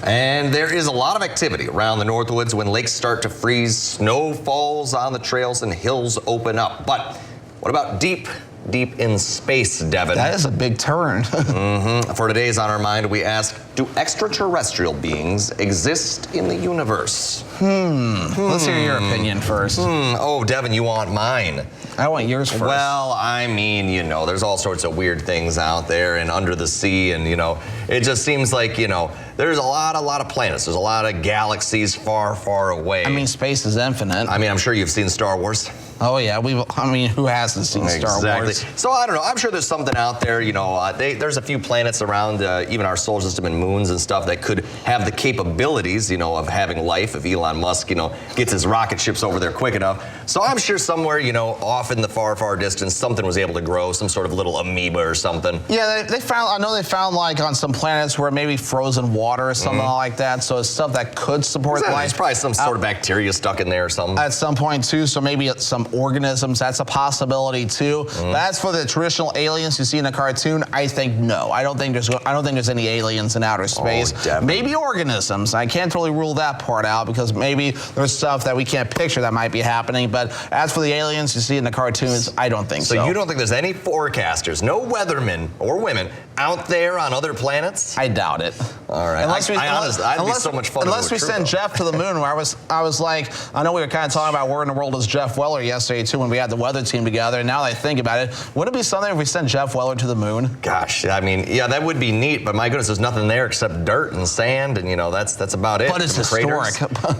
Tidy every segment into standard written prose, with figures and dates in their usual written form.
And there is a lot of activity around the Northwoods when lakes start to freeze, snow falls on the trails, and hills open up. But what about deep in space, Devin? That is a big turn. For today's On Our Mind, we ask, do extraterrestrial beings exist in the universe? Let's hear your opinion first. Oh, Devin, you want mine? I want yours first. Well, I mean, there's all sorts of weird things out there and under the sea, and, it just seems like, there's a lot of planets. There's a lot of galaxies far, far away. I mean, space is infinite. I mean, I'm sure you've seen Star Wars. Oh, yeah. Who hasn't seen Star Wars? So, I don't know. I'm sure there's something out there, there's a few planets around even our solar system and moons and stuff that could have the capabilities, of having life if Elon Musk, gets his rocket ships over there quick enough. So I'm sure somewhere, off in the far, far distance, something was able to grow, some sort of little amoeba or something. Yeah, I know they found like on some planets where maybe frozen water or something like that. So it's stuff that could support life. There's probably some sort of bacteria stuck in there or something. At some point too, so maybe some organisms, that's a possibility too. But as for the traditional aliens you see in a cartoon, I think no. I don't think there's any aliens in outer space. Maybe organisms. I can't really rule that part out because maybe there's stuff that we can't picture that might be happening. But as for the aliens you see in the cartoons, I don't think so. So you don't think there's any forecasters, no weathermen or women out there on other planets? I doubt it. All right. I'd be so much fun. Unless we send Jeff to the moon, where I was like, I know we were kind of talking about where in the world is Jeff Weller yesterday too when we had the weather team together. And now that I think about it, wouldn't it be something if we sent Jeff Weller to the moon? Gosh, I mean, yeah, that would be neat. But my goodness, there's nothing there except dirt and sand, and that's about it. But it's historic.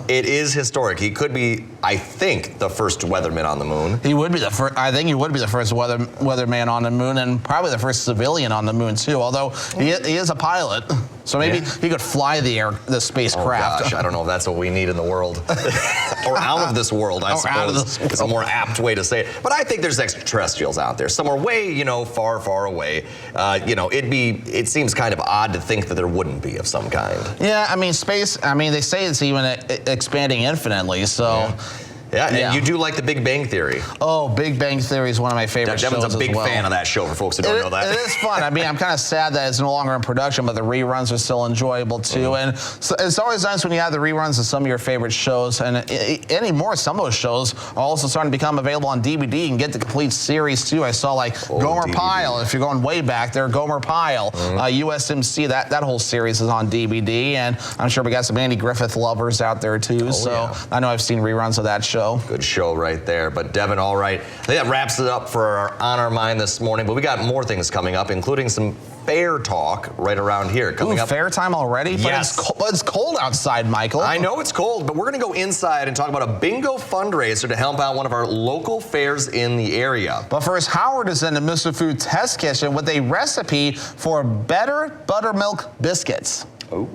It is historic. He could be, I think, the first weatherman on the moon. He would be the first. I think he would be the first weatherman on the moon, and probably the first civilian on the moon too. Although he is a pilot, so maybe he could fly the spacecraft. Oh gosh, I don't know if that's what we need in the world, or out of this world. I suppose is a more apt way to say it. But I think there's extraterrestrials out there somewhere way, far, far away. It seems kind of odd to think that there wouldn't be of some kind. Yeah, I mean, space. I mean, they say it's even expanding infinitely. So. Yeah, and you do like the Big Bang Theory. Oh, Big Bang Theory is one of my favorite shows as well. Devin's a big fan of that show, for folks who don't know that. It is fun. I mean, I'm kind of sad that it's no longer in production, but the reruns are still enjoyable, too. And so it's always nice when you have the reruns of some of your favorite shows. And anymore, some of those shows are also starting to become available on DVD. You can get the complete series, too. I saw, Gomer Pyle. If you're going way back there, Gomer Pyle. USMC, that whole series is on DVD. And I'm sure we got some Andy Griffith lovers out there, too. I know I've seen reruns of that show. Good show right there. But Devin, all right. I think that wraps it up for our On Our Mind this morning. But we got more things coming up, including some fair talk right around here. Coming up. Fair time already? Yes. But it's cold outside, Michael. I know it's cold, but we're going to go inside and talk about a bingo fundraiser to help out one of our local fairs in the area. But first, Howard is in the Mr. Food Test Kitchen with a recipe for better buttermilk biscuits. Oh.